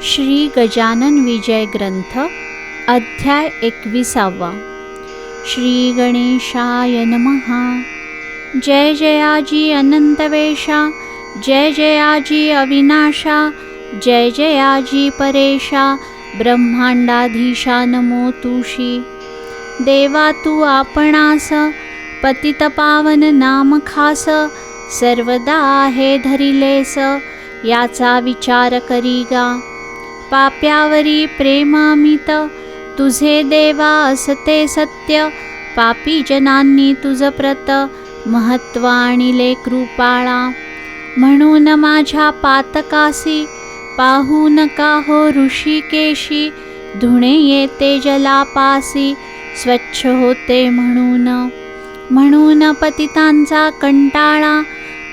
श्री गजानन विजय ग्रंथ अध्याय 21. श्री गणेशाय नमः. जय जयाजी अनंतवेशा, जय जयाजी अविनाशा, जय जयाजी परेशा, ब्रह्मांडाधीशा नमो तुषी. देवा तू आपणास, पतित पावन नाम खास, सर्वदा आहे धरिलेस, याचा विचार करीगा. पाप्यावरी प्रेमामित, तुझे देवा असते सत्य, पापी जनांनी तुझ प्रत, महत्व आणिले कृपाळा. म्हणून माझ्या पातकासी, पाहू नका हो ऋषिकेशी, धुणे येते जलापासी, स्वच्छ होते म्हणून. म्हणून पतितांचा कंटाळा,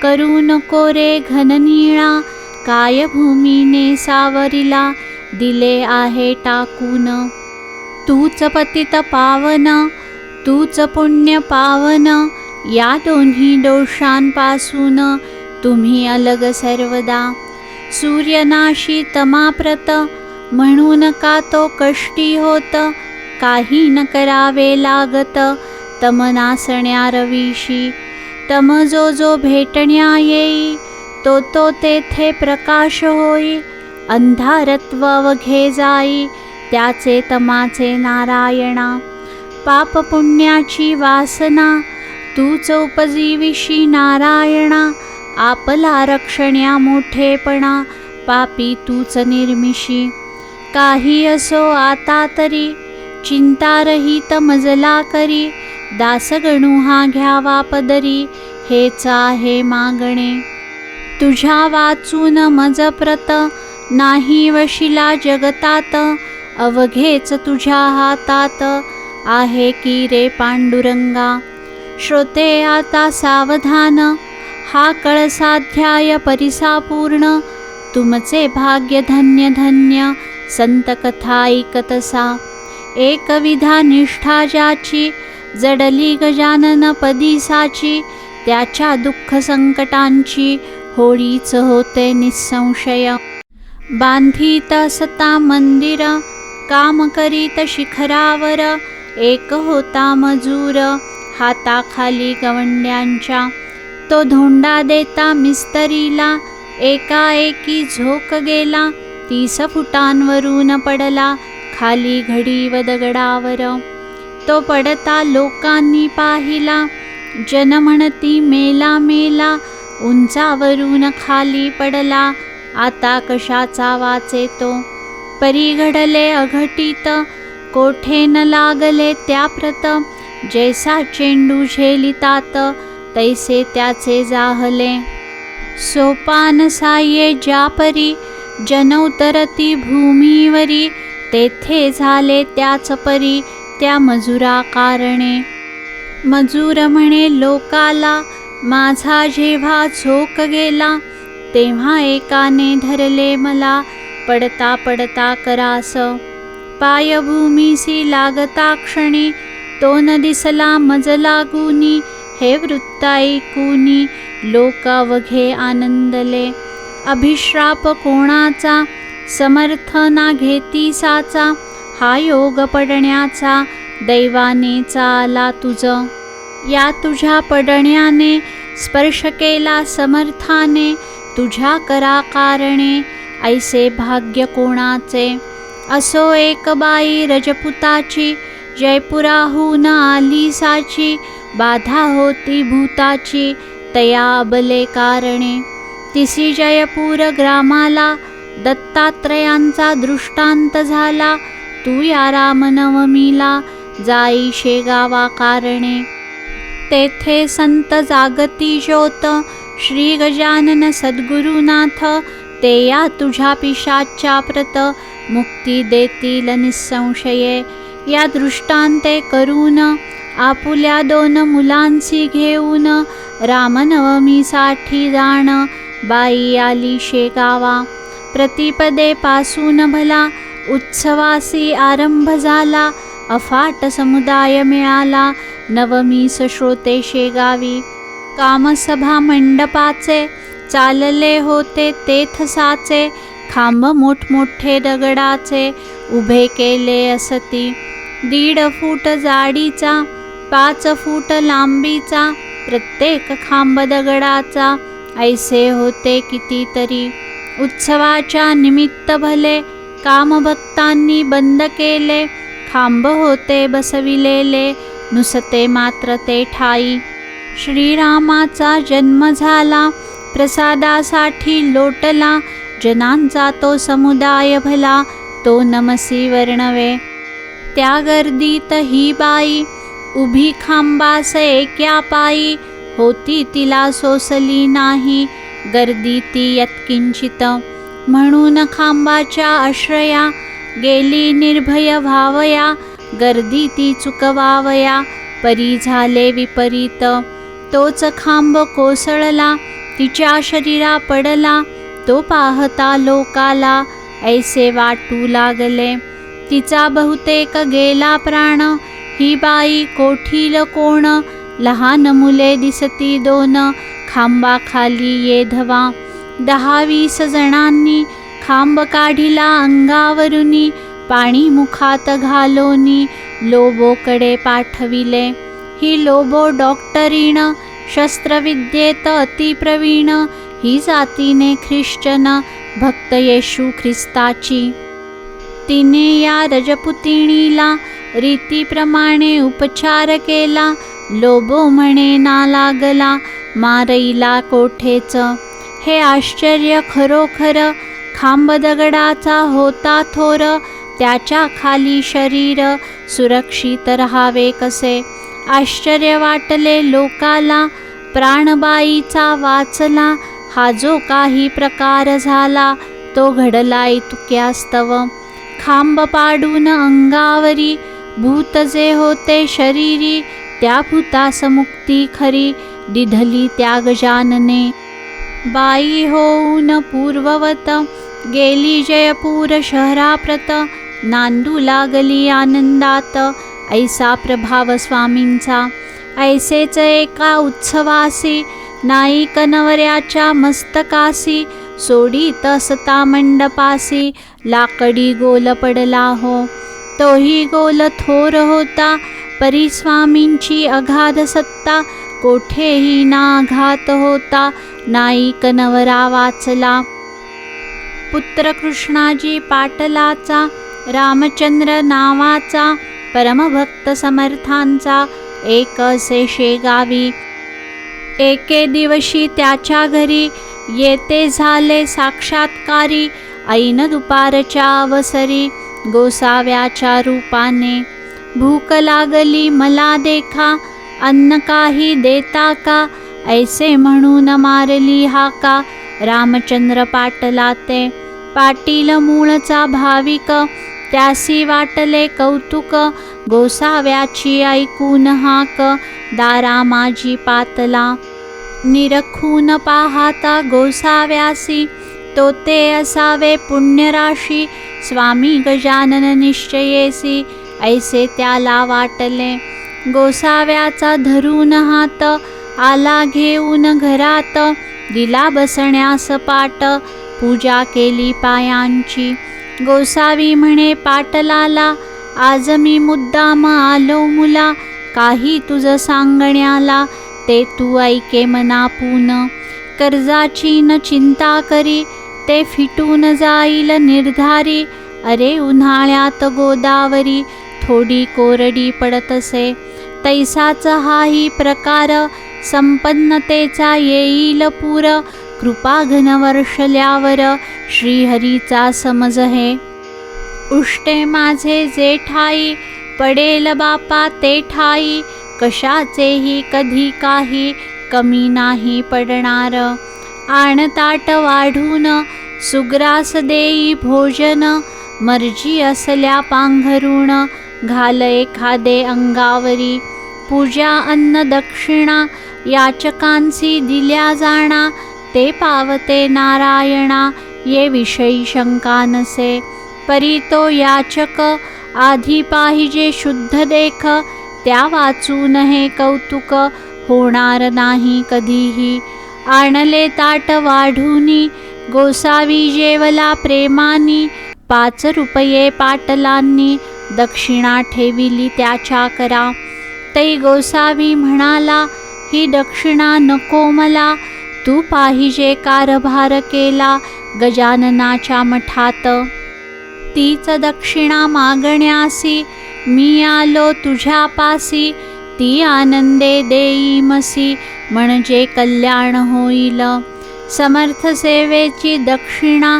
करू नको रे घननीळा, काय भूमीने सावरिला, दिले आहे टाकून. तूच पतित पावन, तूच पुण्य पावन, या दोन्ही दोषांपासून तुम्ही अलग सर्वदा. सूर्यनाशी तमाप्रत, म्हणून का तो कष्टी होत, काही न करावे लागत, तमनासण्या रवीशी. तम जो जो भेटण्या येई, तो तो तेथे प्रकाश होई, अंधारत्व अवघे जाई, त्याचे तमाचे नारायणा. पाप पुण्याची वासना, तूच उपजीविशी नारायणा, आपला रक्षण्या मोठेपणा, पापी तूच निर्मिशी. काही असो आता तरी, चिंतारहित मजला करी, दासगणू हा घ्यावा पदरी, हेच आहे मागणे. तुझ्या वाचून मज प्रत, नाही वशिला जगतात, अवघेच तुझ्या हातात, आहे की रे पांडुरंगा. श्रोते आता सावधान, हा कळसाध्याय परिसापूर्ण, तुमचे भाग्य धन्य धन्य, संत कथा ऐकतसा. एकविधा निष्ठा ज्याची, जडली गजानन पदीसाची, त्याच्या दुःख संकटांची, होळीच होते निसंशय. बांधित सता मंदिर, काम करीत शिखरावर, एक होता मजूर, हाताखाली गवंड्यांच्या. तो धोंडा देता मिस्त्रीला, एकाएकी झोक गेला, 30 फुटांवरून पडला, खाली घडी व दगडावर. तो पडता लोकांनी पाहिला, जन म्हणती मेला मेला, उंचावरून खाली पडला, आता कशाचा वाचे तो. परी घडले अघटित, कोठे न लागले त्या प्रत, जैसा चेंडू झेलितात, तैसे त्याचे जाहले. सोपान साये ज्या परी, जन उतरती भूमीवरी, तेथे झाले त्याच परी, त्या मजुरा कारणे. मजूर म्हणे लोकाला, माझा जेव्हा झोक गेला, तेव्हा एकाने धरले मला, पडता पडता करास. पायभूमीसी लागता क्षणी, तो न दिसला मज लागूनी, हे वृत्त ऐकूनी, लोक अवघे आनंदले. अभिश्राप कोणाचा, समर्थ ना घेती साचा, हा योग पडण्याचा, दैवाने आला तुझ. या तुझ्या पडण्याने, स्पर्श केला समर्थाने, तुझ्या करा कारणे, ऐसे भाग्य कोणाचे. असो एक बाई रजपुताची, जयपुराहून आली साची, बाधा होती भूताची, तया अबले कारणे. तिसी जयपूर ग्रामाला, दत्तात्रयांचा दृष्टांत झाला, तू या रामनवमीला, जाई शेगावा कारणे. तेथे संत जागती ज्योत, श्री गजानन सद्गुरुनाथ, ते या तुझ्या पिशाच्या प्रत, मुक्ती देतील निसंशये. या दृष्टांते करून, आपुल्या 2 मुलांसी घेऊन, रामनवमीसाठी जाण, बाई आली शेगावा. प्रतिपदेपासून भला, उत्सवासी आरंभ झाला, अफाट समुदाय मिळाला, नवमीस श्रोते शेगावी. कामसभा मंडपाचे, चालले होते तेथसाचे, खांब मोठमोठे दगडाचे, उभे केले असती. 1.5 फूट जाडीचा, 5 फूट लांबीचा, प्रत्येक खांब दगडाचा, ऐसे होते कितीतरी. उत्सवाच्या निमित्त भले, कामभक्तांनी बंद केले, खांब होते बसविलेले, नुसते मात्र ते ठाई. श्रीरामाचा जन्म झाला, प्रसादासाठी लोटला, जनांचा तो समुदाय भला, तो नमसी वर्णवे. त्या गर्दीत ही बाई, उभी खांबास एक्या पायी, होती तिला सोसली नाही, गर्दी ती यत्किंचित. म्हणून खांबाच्या आश्रया, गेली निर्भय व्हावया, गर्दी ती चुकवावया, परी झाले विपरीत. तोच खांब कोसळला, तिच्या शरीरा पडला, तो पाहता लोकाला, ऐसे वाटू लागले, तिचा बहुतेक गेला प्राण. ही बाई कोठील कोण, लहान मुले दिसती 2, खांबाखाली येधवा. 10-20 जणांनी खांब काढिला अंगावरुनी, पाणी मुखात घालोनी, लोबोकडे पाठविले. ही लोबो डॉक्टरीण, शस्त्रविद्येत अतिप्रवीण, ही जातीने ख्रिश्चन, भक्त येशू ख्रिस्ताची. तिने या रजपुतिणीला रीतीप्रमाणे उपचार केला, लोबो म्हणे ना लागला, मारईला कोठेच. हे आश्चर्य खरोखर, खांब दगडाचा होता थोर, त्याच्या खाली शरीर, सुरक्षित रहावे कसे. आश्चर्य वाटले लोकाला, प्राणबाईचा वाचला, हा जो काही प्रकार झाला, तो घडला इतक्यास्तव. खांब पाडून अंगावरी, भूत जे होते शरीरी, त्या भूतास मुक्ती खरी, दिधली त्या गजानने. बाई होऊन पूर्ववत, गेली जयपूर शहराप्रत, नांदू लागली आनंदात, ऐसा प्रभाव स्वामींचा. ऐसेच एका उत्सवासी, नाईक नवऱ्याच्या मस्तकासी, सोडीत असता मंडपासी, लाकडी गोल पडला हो. तोही गोल थोर होता, परी स्वामींची अगाध सत्ता, कोठेही नाघात होता, नाईक नवरा वाचला. पुत्र कृष्णाजी पाटलाचा, रामचंद्र नावाचा, परमभक्त समर्थांचा, एक असे शेगावी. एके दिवशी त्याच्या घरी, येते झाले साक्षात्कारी, ऐन दुपारच्या अवसरी, गोसाव्याच्या रूपाने. भूक लागली मला देखा, अन्न काही देता का, ऐसे म्हणून मारली हाका, रामचंद्र पाटला ते. पाटील मूळचा भाविक, त्यासी वाटले कौतुक, गोसाव्याची ऐकून हाक, दारा माझी पातला. निरखून पाहता गोसाव्यासी, तो ते असावे पुण्यराशी, स्वामी गजानन निश्चयेसी, ऐसे त्याला वाटले. गोसाव्याचा धरून हात, आला घेऊन घरात, दिला बसण्यास पाट, पूजा केली पायांची. गोसावी म्हणे पाटलाला, आज मी मुद्दाम आलो मुला, काही तुझ सांगण्याला, ते तू ऐके मनापून. कर्जाची न चिंता करी, ते फिटून जाईल निर्धारी, अरे उन्हाळ्यात गोदावरी, थोडी कोरडी पडतसे. तैसाच हाही प्रकार, संपन्नतेचा येईल पूर, कृपा घन वर्षल्यावर, श्रीहरीचा समज हे. उष्टे माझे जे ठाई, पडेल बापा ते ठाई, कशाचेही कधी काही, कमी नाही पडणार. आणताट वाढून, सुग्रास देई भोजन, मर्जी असल्या पांघरुण, घाल एखादे अंगावरी. पूजा अन्न दक्षिणा, याचकांसी दिल्या जाणा, ते पावते नारायणा, ये विषयी शंका नसे. परी तो याचक, आधी पाहिजे शुद्ध देख, त्या वाचून हे कौतुक, होणार नाही कधीही. आणले ताट वाढूनी गोसावी जेवला प्रेमानी. 5 रुपये पाटलांनी दक्षिणा ठेविली त्याच्या करा. तै गोसावी म्हणाला, ही दक्षिणा नको मला. तू पाहिजे कारभार केला गजाननाच्या मठात. तीच दक्षिणा मागण्यासी मी आलो तुझ्या पासी. ती आनंदे देईमसी म्हणजे कल्याण होईल. समर्थ सेवेची दक्षिणा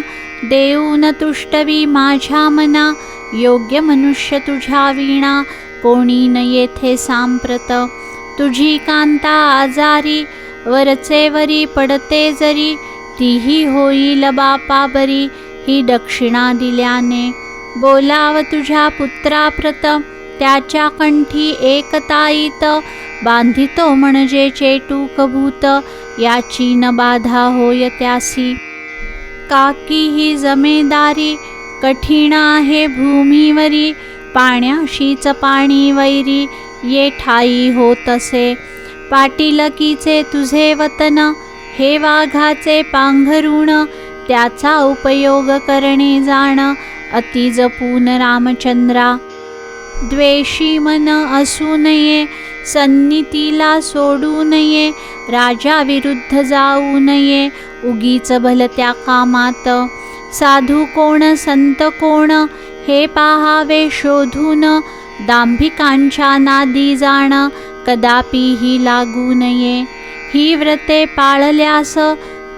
देऊन तुष्टवी माझ्या मना. योग्य मनुष्य तुझ्या विणा कोणी न येथे सांप्रत. तुझी कांता आजारी वरचेवरी पडते जरी. तीही होईल बापा बरी ही दक्षिणा दिल्याने. बोलाव तुझ्या पुत्राप्रत त्याच्या कंठी एक ताईत. बांधितो म्हणजे चेटूक भूत याची न बाधा होय त्यासी. काकी ही जमेदारी कठीण आहे भूमीवरी. पाण्याशीच पाणी वैरी ये ठाई होतसे. पाटीलकीचे तुझे वतन हे वाघाचे पांघरुण. त्याचा उपयोग करणे जाण अति जपून रामचंद्रा. द्वेषी मन असू नये सन्नीतीला सोडू नये. राजा विरुद्ध जाऊ नये उगीच भलत्या कामात. साधू कोण संत कोण हे पाहावे शोधून. दांभिकांच्या नादी जाण कदापिही लागू नये. ही व्रते पाळल्यास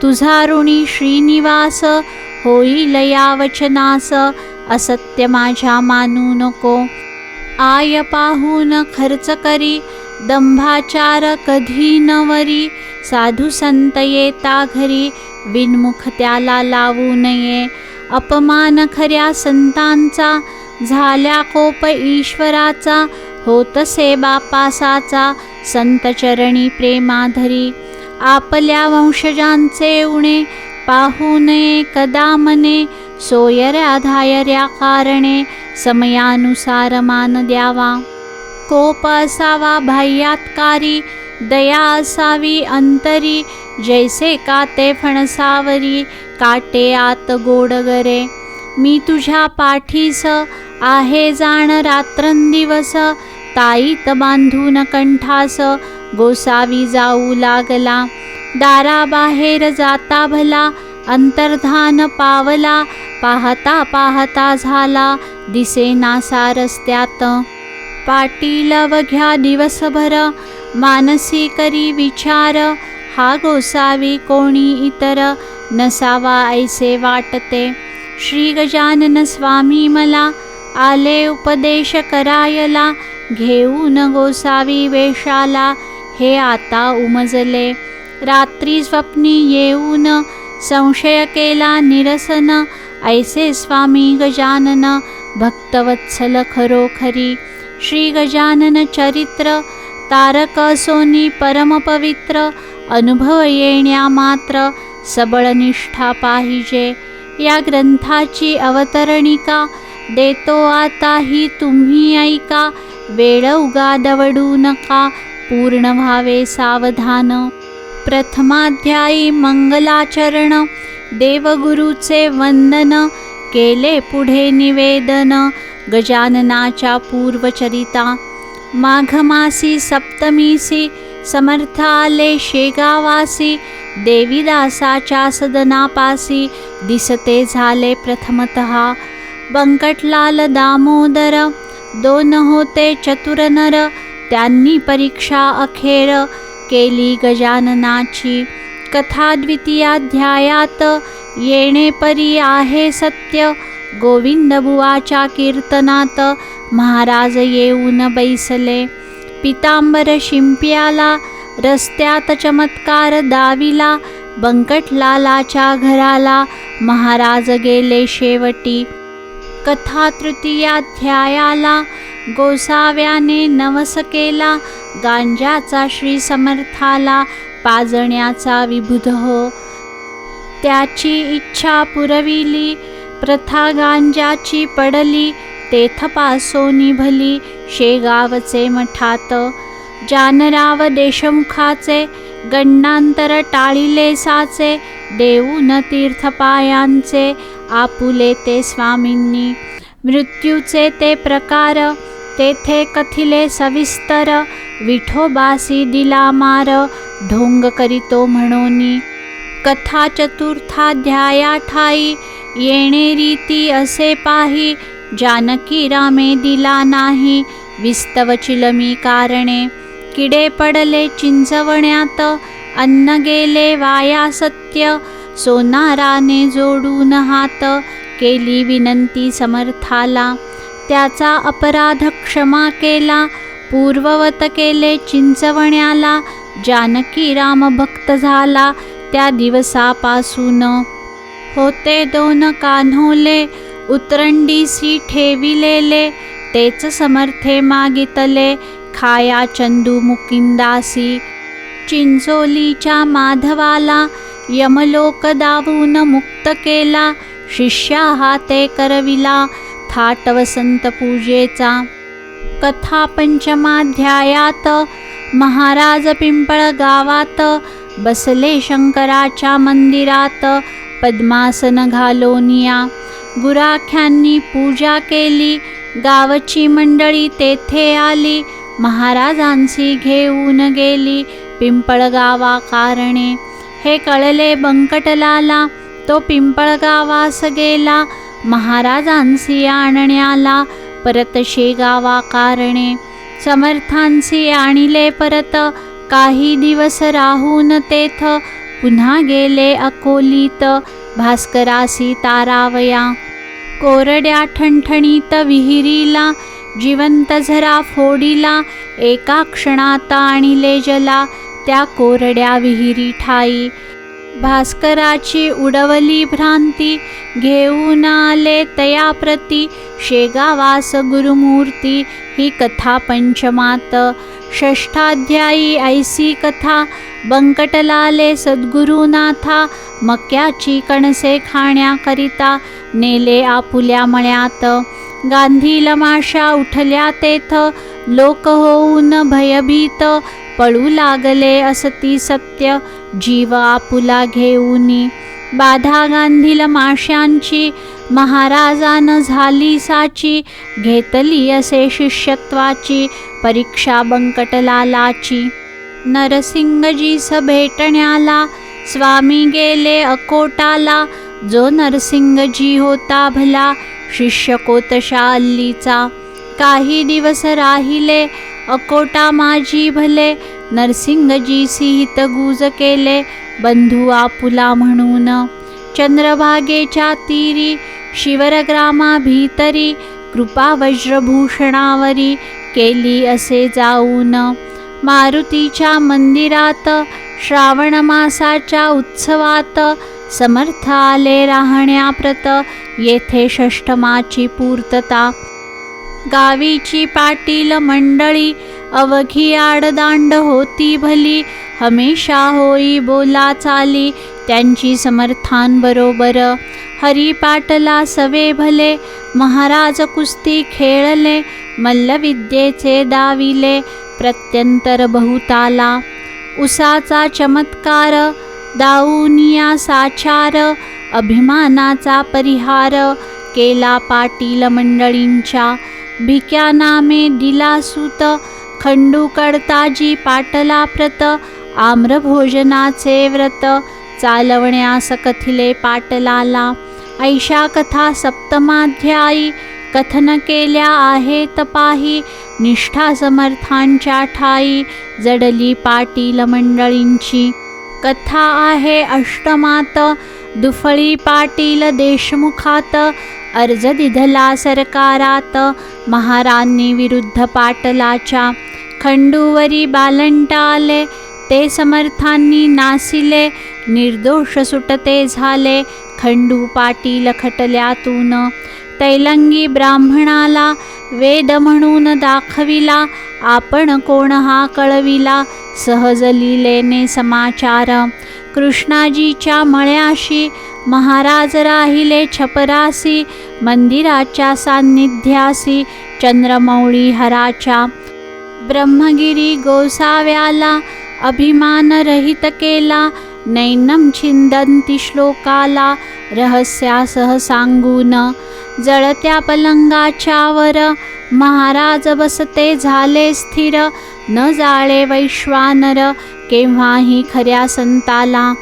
तुझा ऋणी श्रीनिवास. होईल या वचनास असत्य माझ्या मानू नको. आय पाहून खर्च करी दंभाचार कधी न वरी. साधू संत येता घरी विनमुख त्याला लावू नये. अपमान खऱ्या संतांचा झाल्या कोप ईश्वराचा. होतसे बापासाचा संत चरणी प्रेमाधरी. आपल्या वंशजांचे उणे पाहू नये कदा मने. सोयऱ्या धायऱ्या कारणे समयानुसार मान द्यावा. कोप असावा बाह्यात्कारी दया असावी अंतरी. जैसे काटे फणसावरी काटे आत गोडगरे. मी तुझ्या पाठीस आहे जाण रात्रंदिवस. ताईत बांधून कंठास गोसावी जाऊ लागला. दाराबाहेर जाता भला अंतर्धान पावला. पाहता पाहता झाला दिसेनासा रस्त्यात. पाटील अवघ्या दिवसभर मानसी करी विचार. हा गोसावी कोणी इतर नसावा ऐसे वाटते. श्री गजानन स्वामी मला आले उपदेश करायला. घेऊन गोसावी वेशाला हे आता उमजले. रात्री स्वप्नी येऊन संशय केला निरसन. ऐसे स्वामी गजानन भक्तवत्सल खरोखरी. श्री गजानन चरित्र तारक सोनी परमपवित्र. अनुभव येण्या मात्र सबळ निष्ठा पाहिजे. या ग्रंथाची अवतरणिका देतो आता ही तुम्ही ऐका. वेळ उगा दवडू नका पूर्ण व्हावे सावधान. प्रथमाध्यायी मंगलाचरण. देवगुरूचे वंदन केले पुढे निवेदन. गजाननाच्या पूर्वचरिता. माघमासी सप्तमीसी समर्थ आले शेगावासी. देवीदासाच्या सदनापासी दिसते झाले प्रथमतः. बंकटलाल दामोदर 2 होते चतुर नर. त्यांनी परीक्षा अखेर केली गजाननाची. कथा द्वितीयाध्यायात येणे परी आहे सत्य. गोविंदबुवाच्या कीर्तनात महाराज येऊन बैसले. पितांबर शिंप्याला रस्त्यात चमत्कार दाविला. बंकटलालाच्या घराला महाराज गेले शेवटी. कथा तृतीयाध्यायाला गोसाव्याने नवस केला. गांजाचा श्री समर्थाला पाजण्याचा विबुध हो. त्याची इच्छा पुरविली. प्रथा गांजाची पडली. तेथपासो निभली शेगावचे मठात. जानराव देशमुखाचे गंडांतर टाळिले साचे, देऊन तीर्थपायांचे आपुले ते स्वामींनी. मृत्यूचे ते प्रकार तेथे कथिले सविस्तर, विठोबासी दिला मार ढोंग करीतो म्हणोनी. कथा चतुर्थाध्याया ठाई येणे रीती असे पाही, जानकी रामे दिला नाही विस्तव चिलमी कारणे. किडे पडले चिंचवण्यात अन्न गेले वाया सत्य, सोनाराने जोडून हात केली विनंती समर्थाला. त्याचा अपराध क्षमा केला पूर्ववत केले चिंचवण्याला. जानकी राम भक्त झाला त्या दिवसापासून. होते 2 कान्होले उतरंडीसी ठेविलेले, तेच समर्थे मागितले खाया चंदू मुकिंदासी. चिंचोलीच्या माधवाला यमलोक दावून मुक्त केला, शिष्या हाते करविला थाट वसंत पूजेचा. कथा पंचमाध्यायात महाराज पिंपळ गावात बसले शंकराच्या मंदिरात पद्मासन घालोनिया. गुराख्यांनी पूजा केली गावची मंडळी तेथे आली, महाराजांची घेऊन गेली पिंपळगावा कारणे. हे कळले बंकटलाला तो पिंपळगावास गेला, महाराजांसी आणण्याला परत शेगावा कारणे. समर्थांसी आणिले परत काही दिवस राहून तेथ, पुन्हा गेले अकोलीत भास्करासी तारावया. कोरड्या ठणठणीत विहिरीला जिवंत झरा फोडिला, एका क्षणात आणिले जला त्या कोरड्या विहिरी ठाई. भास्कराची उडवली भ्रांती घेऊन आले तया प्रती, शेगावास गुरुमूर्ती ही कथा पंचमात. षष्ठाध्यायी ऐसी कथा बंकटलाले सद्गुरुनाथा, मक्याची कणसे खाण्याकरिता नेले आपुल्या मळ्यात. गांधील माशा उठल्या तेथ लोक होऊन भयभीत, पळू लागले असती सत्य जीव आपुला घेऊनी. बाधा गांधील माशांची महाराजान झाली साची, घेतली असे शिष्यत्वाची परीक्षा बंकटलालाची. नरसिंगजीस भेटण्याला स्वामी गेले अकोटाला, जो नरसिंगजी होता भला शिष्य कोतशा अल्लीचा. काही दिवस राहिले अकोटा माझी भले, नरसिंगजीसी हितगुज केले बंधू आपुला म्हणून. चंद्रभागेच्या तीरी शिवरग्रामा भीतरी, कृपा वज्रभूषणावरी केली असे जाऊन. मारुतीच्या मंदिरात श्रावण मासाच्या उत्सवात, समर्थ आले राहण्याप्रत येथे षष्ठमाची पूर्तता. गावीची पाटील मंडळी अवघी आडदांड होती भली, हमेशा होई बोला चाली त्यांची समर्थांबरोबर. हरिपाटला सवे भले महाराज कुस्ती खेळले, मल्लविद्येचे दाविले प्रत्यंतर बहुताला. उसाचा चमत्कार दाऊनिया साचार, अभिमानाचा परिहार केला पाटील मंडळींच्या. भिक्या नामे दिला सूत खंडू कडताजी पाटला प्रत, आम्रभोजनाचे व्रत चालवण्यास कथिले पाटलाला. ऐशा कथा सप्तमाध्यायी कथन केल्या आहेत पाही, निष्ठा समर्थांच्या ठाई जडली पाटील मंडळींची. कथा आहे अष्टमात दुफळी पाटील देशमुखात, अर्ज दिधला सरकारात महारांनी विरुद्ध पाटलाच्या. खंडूवरी बालंट आले ते समर्थांनी नासिले, निर्दोष सुटते झाले खंडू पाटील खटल्यातून. तैलंगी ब्राह्मणाला वेद म्हणून दाखविला, आपण कोण हा कळविला सहज लीलेने समाचार. कृष्णाजीच्या मळ्याशी महाराज राहिले छपरासी, मंदिराच्या सान्निध्यासी चंद्रमौळी हराच्या. ब्रह्मगिरी गोसाव्याला अभिमान रहित केला. नैनम छिंदंती श्लोकाला रहस्यासह सांगून. जळत्या पलंगाच्यावर महाराज बसते झाले स्थिर. न जाळे वैश्वानर केव्हाही खऱ्या संताला.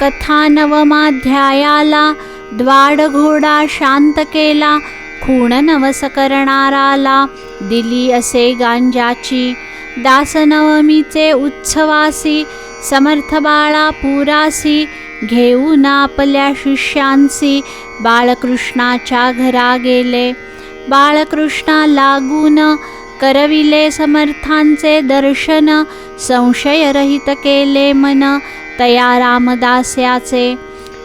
कथा नवमाध्यायाला द्वाड घोडा शांत केला. खूण नवस करणाराला दिली असे गांजाची. दासनवमीचे उत्सवासी समर्थ बाळा पुरासी. घेऊन आपल्या शिष्यांसी बाळकृष्णाच्या घरा गेले. बाळकृष्णा लागून करविले समर्थांचे दर्शन. संशयरहित केले मन तया रामदास्याचे.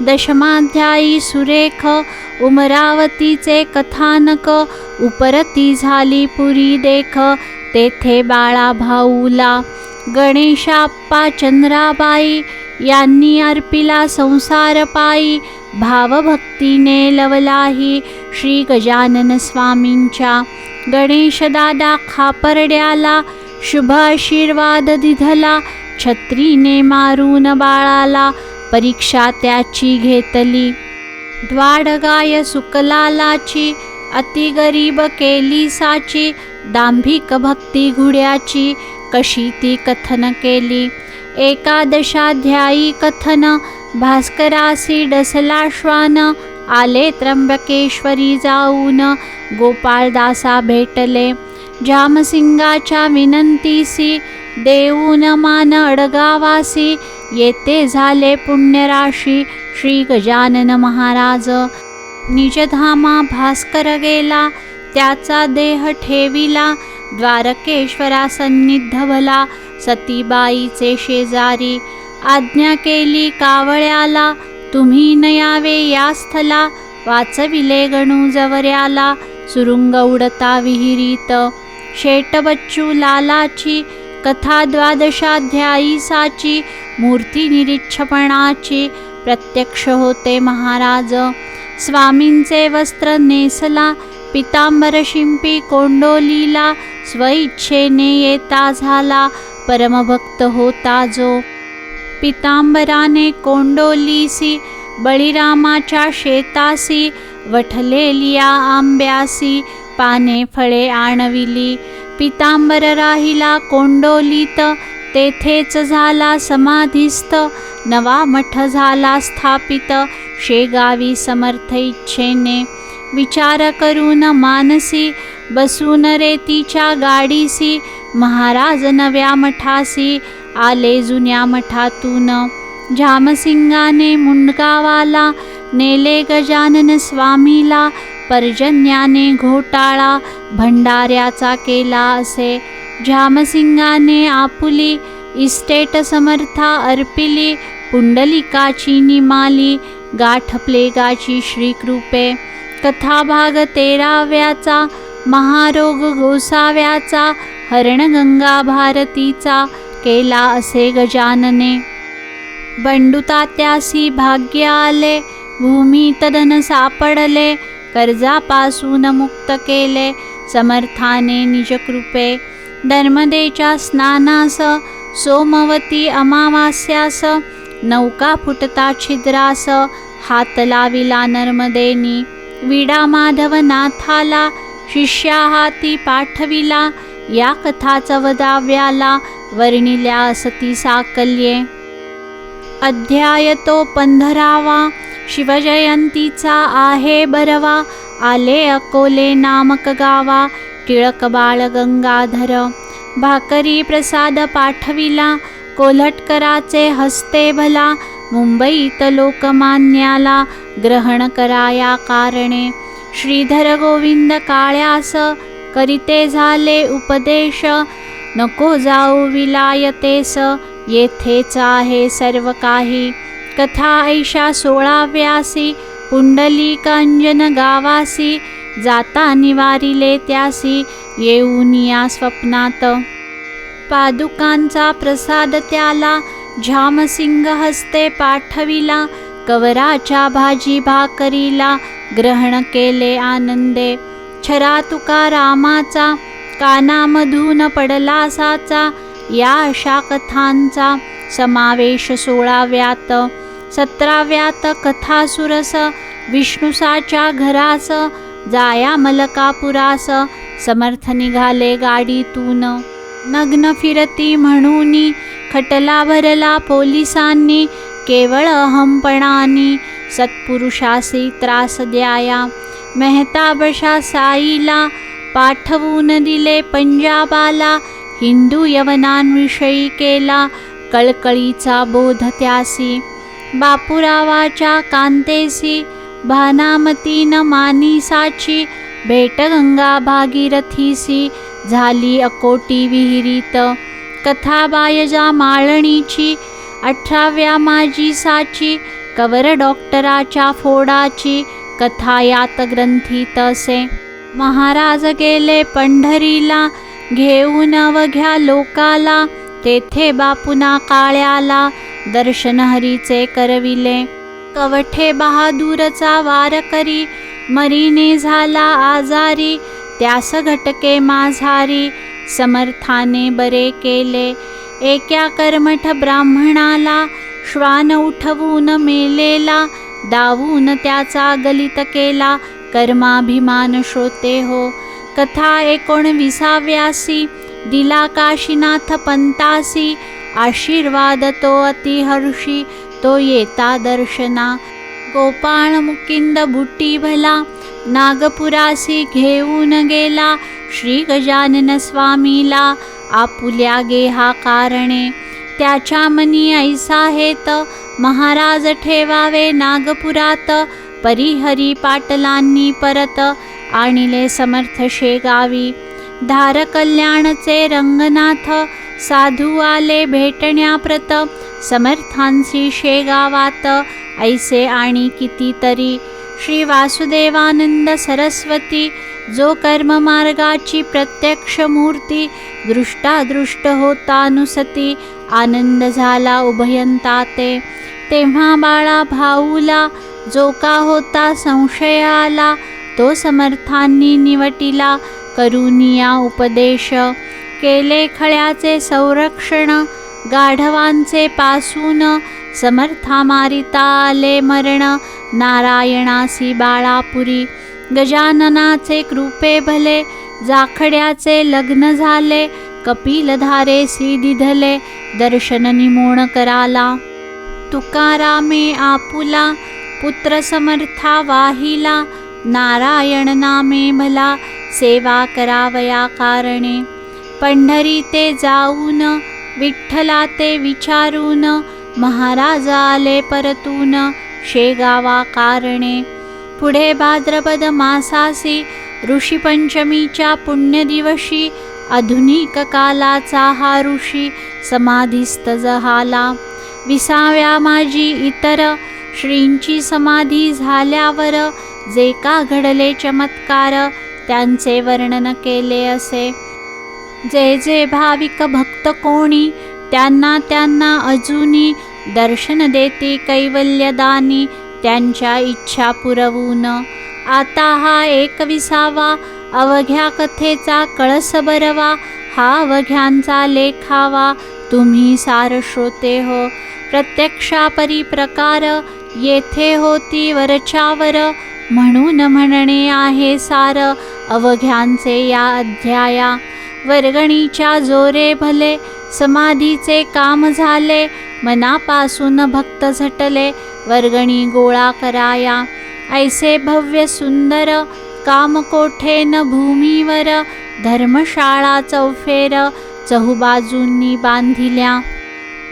दशमाध्यायी सुरेख उमरावतीचे कथानक. उपरती झाली पुरी देख तेथे बाळा भाऊला. गणेशाप्पा चंद्राबाई यांनी अर्पिला संसार पायी. भावभक्तीने लवलाही श्री गजानन स्वामींच्या. गणेशदादा खापर्ड्याला शुभ आशीर्वाद दिधला. छत्रीने मारून बाळाला परीक्षा त्याची घेतली. द्वाडगाय सुकलालाची अति गरीब केली साची. दांभिक भक्ती घुड्याची कशी ती कथन केली. एकादशाध्यायी कथन भास्करासी डसला श्वान. आले त्र्यंबकेश्वरी जाऊन गोपाळदासा भेटले. जामसिंगाच्या विनंतीसी देऊन मान अडगावासी. येते झाले पुण्यराशी श्री गजानन महाराज. निजधामा भास्कर गेला त्याचा देह ठेविला. द्वारकेश्वरा सन्निध भला सतीबाईचे शेजारी. आज्ञा केली कावळ्याला तुम्ही न यावे या स्थला. वाचविले गणू जवऱ्याला सुरुंग उडता विहिरीत. शेट बच्चू लालाची कथा द्वादशाध्यायी साची. मूर्ती निरीच्छपणाची प्रत्यक्ष होते महाराज. स्वामींचे वस्त्र नेसला पितांबर शिंपी कोंडोलीला. स्वइच्छेने येता झाला परमभक्त होता जो. पितांबराने कोंडोलीसी बळीरामाच्या शेतासी. वठलेलिया आंब्यासी पाने फळे आणविली. पितांबर राहिला कोंडोलीत तेथेच झाला समाधिस्थ. नवा मठ झाला स्थापित शेगावी समर्थ इच्छेने. विचार करून मानसी बसून रेतीच्या गाडीसी. महाराज नव्या मठासी आले जुन्या मठातून. झामसिंगाने मुंडगावाला नेले गजानन स्वामीला. पर्जन्याने घोटाळा भंडाऱ्याचा केला असे. झामसिंगाने आपुली इस्टेट समर्था अर्पिली. पुंडलिकाची निमाली गाठ प्लेगाची श्रीकृपे. कथाभाग 13व्याचा महारोग गोसाव्याचा. हरणगंगा भारतीचा केला असे गजानने. बंडुतात्यासी भाग्य आले भूमी तदन सापडले. कर्जापासून मुक्त केले समर्थाने निजकृपे. नर्मदेच्या स्नानास सोमवती अमावास्यास. नौका फुटता छिद्रास हात लाविला नर्मदेनी. विडा माधव नाथाला शिष्या हाती पाठविला. या कथा 14व्याला वर्णिल्या सती साकल्ये. अध्याय तो 15वा शिवजयंतीचा आहे बरवा. आले अकोले नामक गावा टिळक बाळ गंगाधर. भाकरी प्रसाद पाठविला कोल्हटकराचे हस्ते भला. मुंबईत लोकमान्याला ग्रहण कराया कारणे. श्रीधर गोविंद काळ्यास करीते झाले उपदेश. नको जाऊ विलायतेस येथेच आहे सर्व काही. कथा ऐशा 16व्यासी पुंडलिक अंजन गावासी. जाता निवारिले त्यासी येऊन या स्वप्नात. पादुकांचा प्रसाद त्याला झामसिंग हस्ते पाठविला. कवराच्या भाजी भाकरीला ग्रहण केले आनंदे. छरा तुकारामाचा कानामधून पडला साचा या अशा कथांचा समावेश 16व्यात. 17व्यात कथासुरस विष्णुसाच्या घरास जाया मलकापुरास समर्थ निघाले गाडीतून. नग्न फिरती म्हणूनी खटला भरला पोलिसांनी केवळ अहमपणानी सत्पुरुषासी त्रास द्याया. मेहताबशा साईला पाठवून दिले पंजाबाला हिंदू यवनांविषयी केला कळकळीचा बोध त्यासी. बापूरावाच्या कांतेसी भानामतीन मानिसाची भेट गंगा भागीरथीसी झाली अकोटी विहिरीत. कथा बायजा माळणीची 18व्या माजीसाची कवर डॉक्टराच्या फोडाची कथा यात ग्रंथीत असे. महाराज गेले पंढरीला घेऊन अवघ्या लोकाला तेथे बापुना काळ्याला दर्शन हरीचे करविले. कवठे बहादूरचा वारकरी मरीने झाला आजारी त्यास घटके माझारी समर्थाने बरे केले. एका कर्मठ ब्राह्मणाला श्वान उठवून मेलेला दावून त्याचा गलित केला कर्माभिमान श्रोते हो. कथा 19व्यासी दिला काशीनाथ पंतासी आशीर्वाद तो अतिहर्षी तो येता दर्शना. गोपाळ मुकिंद बुट्टी भला नागपुरासी घेऊन गेला श्री गजानन स्वामीला आपुल्या गेहा कारणे. त्याच्या मनी ऐसा हेत महाराज ठेवावे नागपुरात परिहरी पाटलांनी परत आणिले समर्थ शेगावी. धार कल्याणचे रंगनाथ साधू आले भेटण्याप्रत समर्थांसी शेगावात ऐसे आणि कितीतरी. श्री वासुदेवानंद सरस्वती जो कर्ममार्गाची प्रत्यक्ष मूर्ती दृष्टादृष्ट होतानुसती आनंद झाला उभयंता ते. तेव्हा बाळा भाऊला जो का होता संशय आला तो समर्थांनी निवटिला करुनिया उपदेश. केले खळ्याचे संरक्षण गाढवांचे पासून समर्था मारिता आले मरण नारायणासी बाळापुरी. गजाननाचे कृपे भले जाखड्याचे लग्न झाले कपिलधारेसी दिधले दर्शन निमोण कराला. तुकारामे आपुला पुत्र समर्था वाहिला नारायण नामे भला सेवा करावया कारणे. पंढरी ते जाऊन विठ्ठला ते विचारून महाराज आले परतून शेगावा कारणे. पुढे भाद्रपद मासासी ऋषीपंचमीच्या पुण्यदिवशी आधुनिक कालाचा हा ऋषी समाधीस्थ झाला. 20व्या माजी इतर श्रींची समाधी झाल्यावर जे का घडले चमत्कार त्यांचे वर्णन केले असे. जे जे भाविक भक्त कोणी त्यांना त्यांना अजूनी दर्शन देते कैवल्यदानी त्यांच्या इच्छा पुरवून. आता हा 21वा अवघ्या कथेचा कळस बरवा हा अवघ्यांचा लेखावा तुम्ही सार श्रोते हो. प्रत्यक्षापरी प्रकार येथे होती वरच्यावर म्हणून म्हणणे आहे सार अवघ्यांचे या अध्याया. वर्गणीच्या जोरे भले समाधीचे काम झाले मनापासून भक्त झटले वर्गणी गोळा कराया. ऐसे भव्य सुंदर कामकोठेन भूमीवर धर्मशाळा चौफेर चहूबाजूंनी बांधिल्या.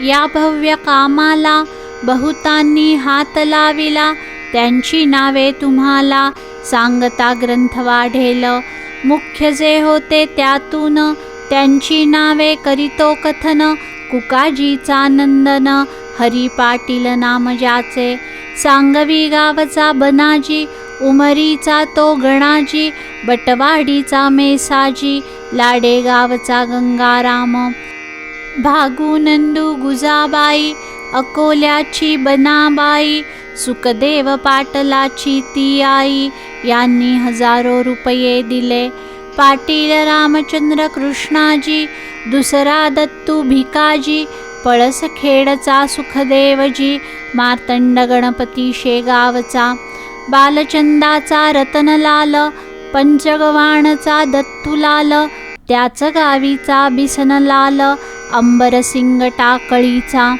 या भव्य कामाला बहुतांनी हात लाविला त्यांची नावे तुम्हाला सांगता ग्रंथ वाढेल. मुख्य जे होते त्यातून त्यांची नावे करीतो कथन. कुकाजीचा नंदन हरी पाटील नाम ज्याचे. सांगवी गावचा बनाजी उमरीचा तो गणाजी बटवाडीचा मेसाजी लाडेगावचा गंगाराम. भागू नंदू गुजाबाई अकोल्याची बनाबाई सुखदेव पाटलाची ती आई यांनी हजारो रुपये दिले. पाटील रामचंद्र कृष्णाजी, दुसरा दत्तू भिकाजी, पळस खेडचा सुखदेवजी, मार्तंड गणपती शेगावचा, बालचंदाचा रतनलाल, पंचगवाणचा दत्तूलाल, त्याच गावीचा बिसनलाल, अंबरसिंग टाकळीचा,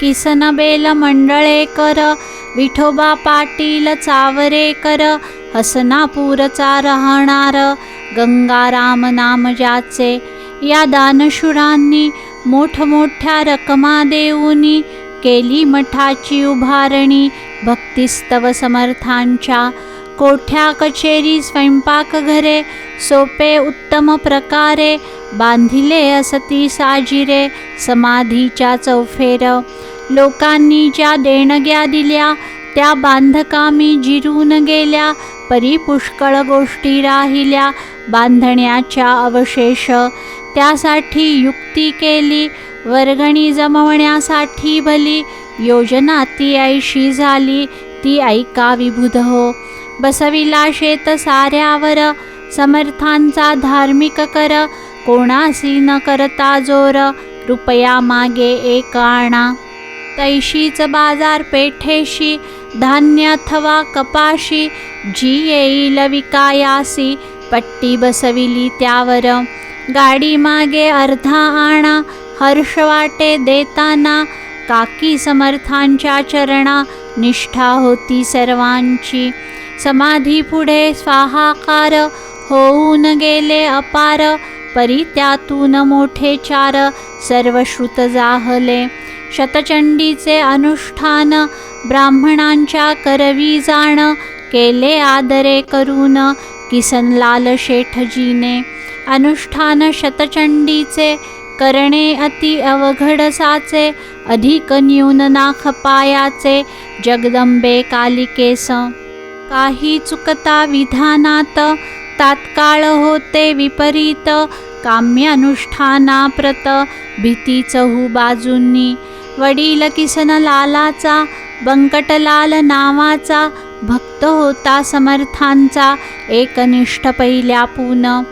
किसनबेल मंडळेकर, विठोबा पाटील चावरेकर, हसनापूरचा राहणार, गंगाराम नाम ज्याचे. या दानशूरांनी मोठमोठ्या रकमा देऊनी केली मठाची उभारणी. भक्तिस्तव समर्थांच्या कोठ्या कचेरी स्वयंपाकघरे, सोपे उत्तम प्रकारे बांधिले असती साजिरे. समाधीच्या चौफेर लोकांनी ज्या देणग्या दिल्या, त्या बांधकामी जिरून गेल्या. परी पुष्कळ गोष्टी राहिल्या बांधण्याच्या अवशेष. त्यासाठी युक्ती केली, वर्गणी जमवण्यासाठी भली. योजना ती ऐशी झाली, ती ऐका विबुध हो. बसविला शेत साऱ्यावर, समर्थांचा धार्मिक कर. कोणासी न करता जोर, रुपया मागे एक आणा. तैशीच बाजार पेठेशी, धान्य अथवा कपाशी. जी येईल विकायासी, पट्टी बसविली त्यावर. गाडी मागे अर्धा आणा, हर्ष वाटे देताना. काकी समर्थांच्या चरणा, निष्ठा होती सर्वांची. समाधी पुढे स्वाहाकार, होऊन गेले अपार. परी त्यातून मोठे चार, सर्व श्रुत जाहले. शतचंडीचे अनुष्ठान, ब्राह्मणांच्या करवी जाण. केले आदरे करून, किसनलाल शेठजीने. अनुष्ठान शतचंडीचे, करणे अति अवघड साचे. अधिक न्यून ना खपायाचे, जगदंबे कालिकेस. काही चुकता विधानात, तात्काळ होते विपरीत. काम्य अनुष्ठानाप्रत, भीती चहू बाजूंनी. वडील किसनलालाचा, बंकटलाल नावाचा. भक्त होता समर्थांचा, एकनिष्ठ पहिल्यापून.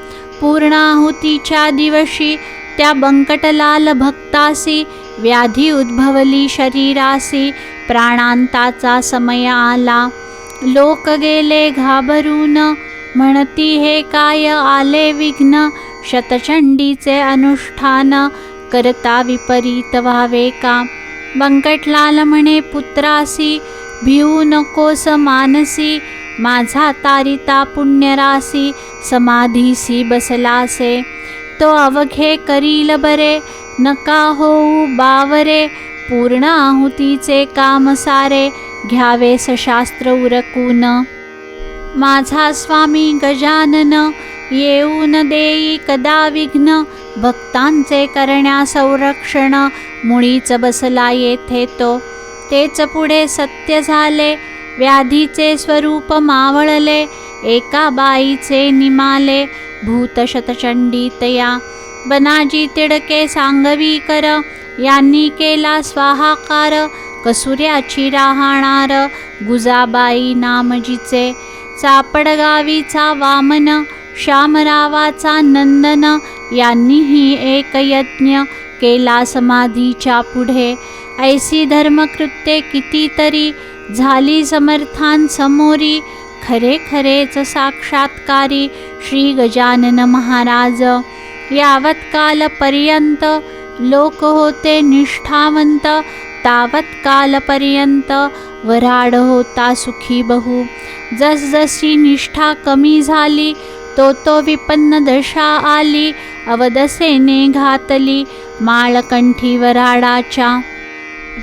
पूर्णाहुतीच्या दिवशी, त्या बंकटलाल भक्तासी. व्याधी उद्भवली शरीरासी, प्राणांताचा समय आला. लोक गेले घाबरून, म्हणती हे काय आले विघ्न. शतचंडीचे अनुष्ठान, करता विपरीत व्हावे का. बंकटलाल म्हणे पुत्रासी, भिवू नकोस मानसी. माझा तारिता पुण्यरासी, समाधीसी बसलासे. तो अवघे करील बरे, नका होऊ बावरे. पूर्ण आहुतीचे काम सारे, घ्यावेस शास्त्र उरकून. माझा स्वामी गजानन, येऊन देई कदा विघ्न. भक्तांचे करण्या संरक्षण, मुळीच बसला येथे तो. तेच पुढे सत्य झाले, व्याधीचे स्वरूप मावळले. एका बाईचे निमाले, भूत शतचंडी तया. बनाजी तिडके सांगवी कर, यांनी केला स्वाहाकार. कसुऱ्याची राहणार, गुजाबाई नामजीचे. चापडगावीचा वामन, श्यामरावाचा नंदन. यांनीही एक यज्ञ केला समाधीच्या पुढे. ऐसी धर्मकृत्ये कितीतरी, झाली समर्थांसमोरी. खरे खरेच साक्षात्कारी, श्री गजानन महाराज. यावत कालपर्यंत, लोक होते निष्ठावंत. तावत कालपर्यंत, वराड होता सुखी बहु. जसजशी निष्ठा कमी झाली, तो विपन्न दशा आली. अवदसेने घातली, माळकंठी वराडाच्या.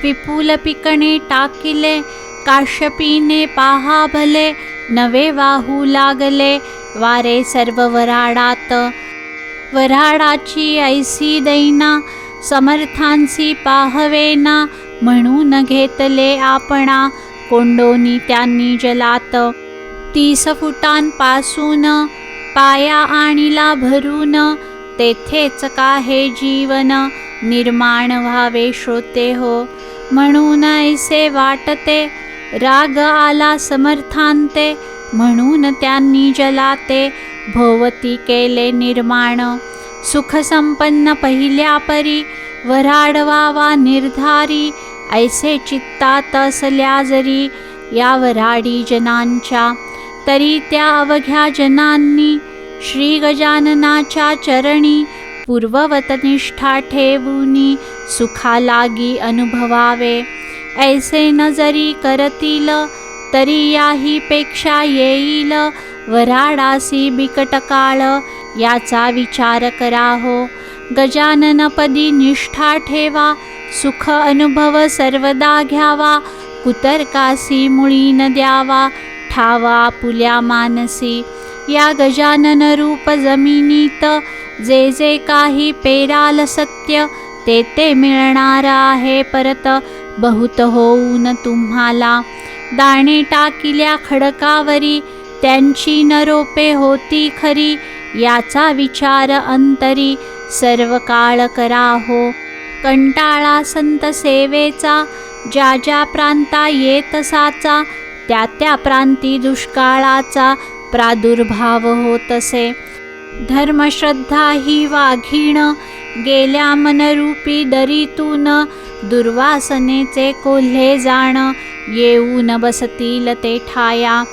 विपुल पिकणे टाकिले, काश्यपीने पाहा भले. नवे वाहू लागले, वारे सर्व वराडात. वराडाची ऐसी दैना, समर्थांसी पाहवेना. म्हणून घेतले आपणा, कोंडोनी त्यांनी जलात. 30 फुटांपासून, पाया आणिला भरून. तेथेच काहे जीवन, निर्माण व्हावे श्रोते हो. म्हणून ऐसे वाटते, राग आला समर्थांते. म्हणून त्यांनी जलाते, भोवती केले निर्माण. सुख संपन्न पहिल्या परी, वराडवावा निर्धारी. ऐसे चित्तात असल्या जरी, या वराडी जनांच्या. तरी त्या अवघ्या जनांनी, श्री गजाननाच्या चरणी. पूर्ववत निष्ठा ठेवूनी, सुखा लागी अनुभवावे. ऐसे न जरी करतील, तरी याही पेक्षा येईल. वराडासी बिकट काळ, याचा विचार करा हो. गजाननपदी निष्ठा ठेवा, सुख अनुभव सर्वदा घ्यावा. कुतर्कासी मुळी न द्यावा, ठावा आपुल्या मानसी. या गजानन रूप जमिनीत, जे जे काही पेराल सत्य, ते ते मिळणार आहे परत. बहुत होऊन तुम्हाला. दाणे टाकिल्या खडकावरी, त्यांची न रोपे होती खरी. याचा विचार अंतरी, सर्व काळ करा हो. कंटाळा संत सेवेचा, ज्या ज्या प्रांता येत साचा. त्या त्या प्रांती दुष्काळाचा, प्रादुर्भाव होतसे. धर्मश्रद्धा ही वाघीण, गेल्या मनरूपी दरीतून. दुर्वासनेचे कोल्हे जाण, येऊन बसतील ते ठाया.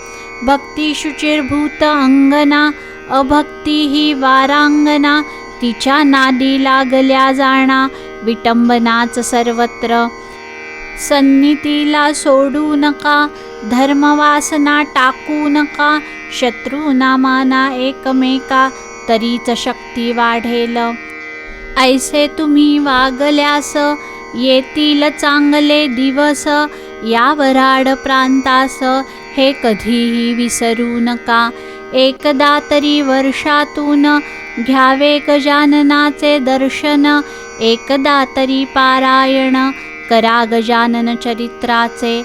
भक्ती शुचिर्भूत अंगना, अभक्ती ही वारांगना. तिच्या नादी लागल्या जाणा, विटंबनाच सर्वत्र. सन्नितीला सोडू नका, धर्मवासना टाकू नका. शत्रूना माना एकमेका, तरीच शक्ती वाढेल. ऐसे तुम्ही वागल्यास, येतील चांगले दिवस. या वराड प्रांतास, हे कधीही विसरू नका. एकदा तरी वर्षातून, घ्यावे गजाननाचे दर्शन. एकदा तरी पारायण, करा गजानन चरित्राचे.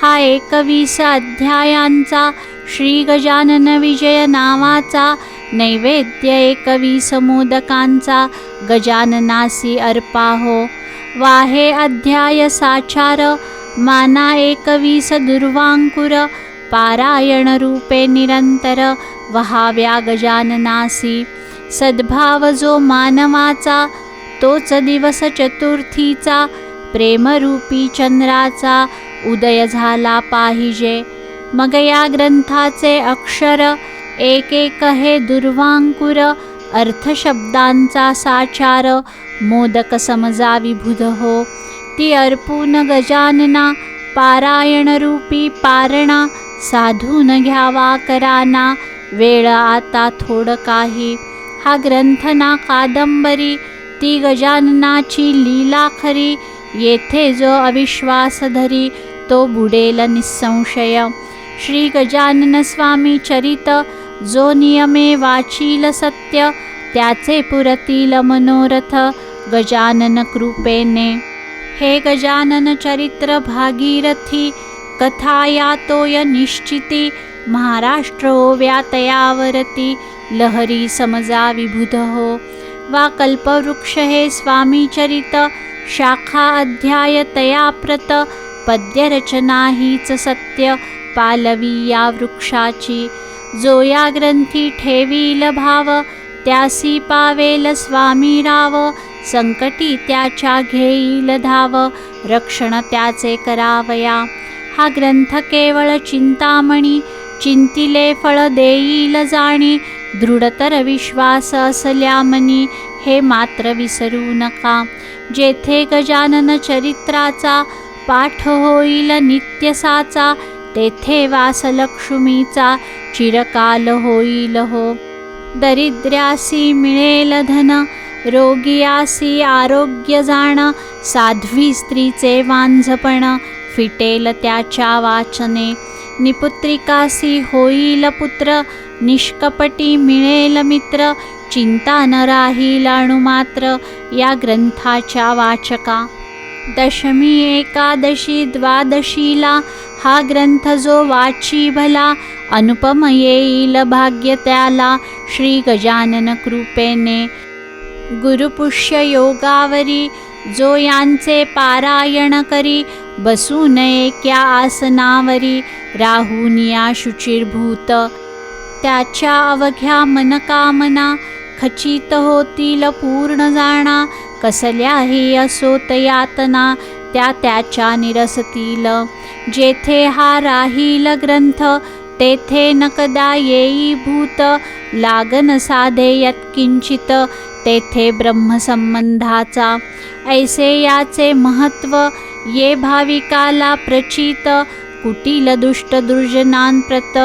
हा 21 अध्यायांचा, श्री गजानन विजय नावाचा. नैवेद्य 21 मोदकांचा, गजाननासी अर्पाहो. वाहे अध्याय साचार, माना 21 दुर्वांकुर. पारायण रूपे निरंतर, वहाव्या गजाननासी. सद्भाव जो मानवाचा, तोच दिवस चतुर्थीचा. प्रेमरूपी चंद्राचा, उदय झाला पाहिजे. मग या ग्रंथाचे अक्षर, एक एक हे दुर्वांकुर. अर्थशब्दांचा साचार, मोदक समजा विबुध हो. ती अर्पून गजानना, पारायणरूपी पारणा. साधून घ्यावा कराना, वेळ आता थोड काही. हा ग्रंथ ना कादंबरी, ती गजाननाची लीला खरी. येथे जो अविश्वास धरी, तो बुडेल निसंशय. श्री गजानन स्वामी चरित, जो नियमे वाचील सत्य. त्याचे पुरतील मनोरथ, गजानन कृपेने. हे गजानन चरित्र भागीरथी, कथा या तोय निश्चिती. महाराष्ट्र ओव्या तयावरती, लहरी समजा विबुध हो. वा कल्पवृक्ष हे स्वामी चरित, शाखा अध्याय तयाप्रत. पद्यरचना हीच सत्य, पालवी या वृक्षाची. जो या ग्रंथी ठेवील भाव, त्यासी पावेल स्वामी राव. संकटी त्याच्या घेईल धाव, रक्षण त्याचे करावया. हा ग्रंथ केवळ चिंतामणी, चिंतिले फळ देईल जाणी. दृढतर विश्वास असल्या मनी, हे मात्र विसरू नका. जेथे गजानन चरित्राचा, पाठ होईल नित्यसाचा. तेथे वास लक्ष्मीचा, चिरकाल होईल हो. दरिद्र्यासी मिळेल धन, रोगियासी आरोग्य जाण. साध्वी स्त्रीचे वांझपण, फिटेल त्याच्या वाचने. निपुत्रिकासी होईल पुत्र, निष्कपटी मिळेल मित्र. चिंता न राहील अणुमात्र, या ग्रंथाच्या वाचका. दशमी एकादशी द्वादशीला, हा ग्रंथ जो वाची भला. अनुपम येईल भाग्य त्याला, श्री गजानन कृपेने. गुरुपुष्य योगावरी, जो यांचे पारायण करी. बसू नये क्या आसनावरी, राहून या शुचिर्भूत. त्याच्या अवघ्या मनकामना खचित होतील पूर्ण जाणा. कसल्याही असोत यातना त्या त्याच्या निरसतील. जेथे हा राहील ग्रंथ तेथे न कदा येई भूत. लागन साधे यत्किंचित तेथे ब्रह्मसंबंधाचा. ऐसे याचे महत्व ये भाविकाला प्रचित. कुटील दुष्ट दुर्जनांप्रत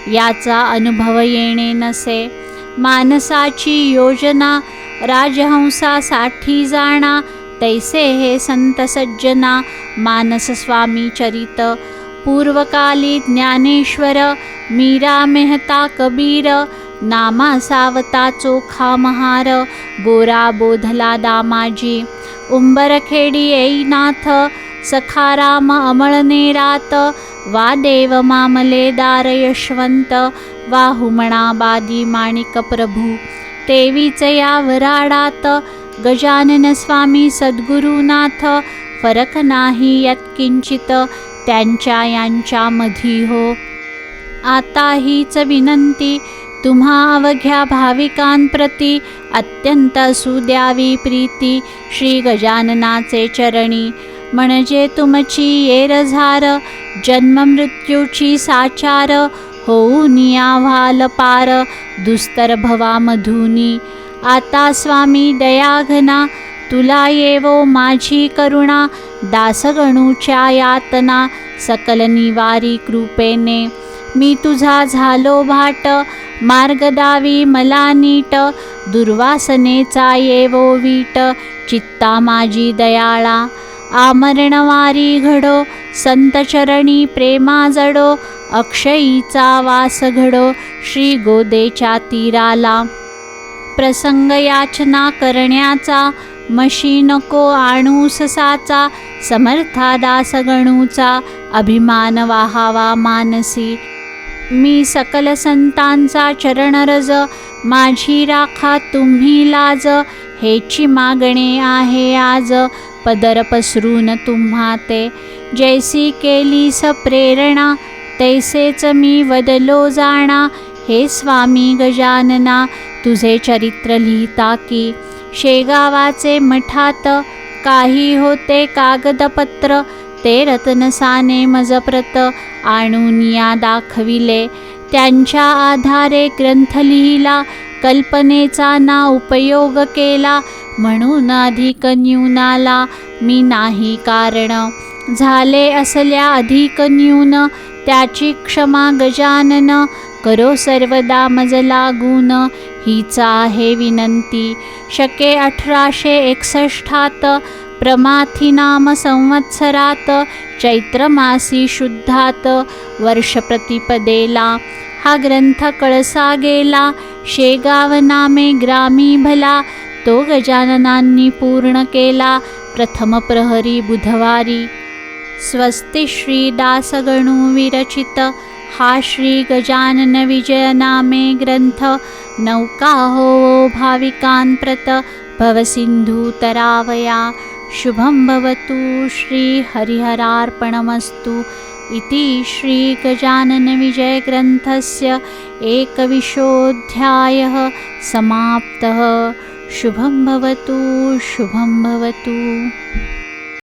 याचा अनुभव येणे नसे. मानसाची योजना राजहंसासाठी जाणा. तैसे हे संत सज्जना मानस स्वामी चरित. पूर्वकाली ज्ञानेश्वर मीरा मेहता कबीर. नामा सावता चोखा महार गोरा बोधला दामाजी. उंबरखेडी येईनाथ सखाराम अमळने रात. वा देव मामलेदार यशवंत वा हुमणा बादी माणिक प्रभू. तेवीच या वराडात गजानन स्वामी सद्गुरुनाथ. फरक नाही यत्किंचित त्यांच्या यांच्या मधी हो. आता हीच विनंती तुम्हा अवघ्या भाविकांप्रती. अत्यंत सुद्यावी प्रीती श्री गजाननाचे चरणी. म्हणजे तुमची येरझार जन्ममृत्यूची साचार. होऊन याव्हाल पार दुस्तर भवामधुनी. आता स्वामी दयाघना तुला येवो माझी करुणा. दासगणूच्या यातना सकल निवारी कृपेने. मी तुझा झालो भाट मार्ग दावी मला नीट. दुर्वासनेचा येवो वीट चित्ता माझी दयाळा. आमरणवारी घडो संतचरणी प्रेमा जडो. अक्षयीचा वास घडो श्री गोदेच्या तीराला. प्रसंग याचना करण्याचा मशी नको आणू ससाचा. समर्था दासगणूचा अभिमान वाहावा मानसी. मी सकल संतांचा चरणरज माझी राखा तुम्ही लाज. हेची मागणे आहे आज पदर पसरून तुम्हा ते. जैसी केलीस प्रेरणा तैसेच मी वदलो जाणा. हे स्वामी गजानना तुझे चरित्र लिहिता की. शेगावाचे मठात काही होते कागदपत्र. ते रत्नसाने मजप्रत आणून या दाखविले. त्यांच्या आधारे ग्रंथ लिहिला. कल्पनेचा ना उपयोग केला. म्हणून अधिक न्यूनाला मी नाही कारण. झाले असल्या अधिक न्यून त्याची क्षमा गजानन. करो सर्वदा मज लागून हीच आहे विनंती. शके 1861 प्रमाथी नाम संवत्सरात. चैत्रमासी शुद्धात वर्ष प्रतिपदेला. हा ग्रंथ कळसा गेला. शेगाव नामे ग्रामी भला. तो गजाननांनी पूर्ण केला प्रथम प्रहरी बुधवारी. स्वस्ति श्री दासगणू विरचित हा श्री गजानन विजय नामे ग्रंथ. नौका हो भाविकांप्रत भवसिंधू तरावया. शुभं भवतु श्री हरिहरार्पणमस्तु. इति श्री गजानन विजय ग्रंथस्य 21ोऽध्यायः समाप्तः. शुभं भवतु शुभं भवतु.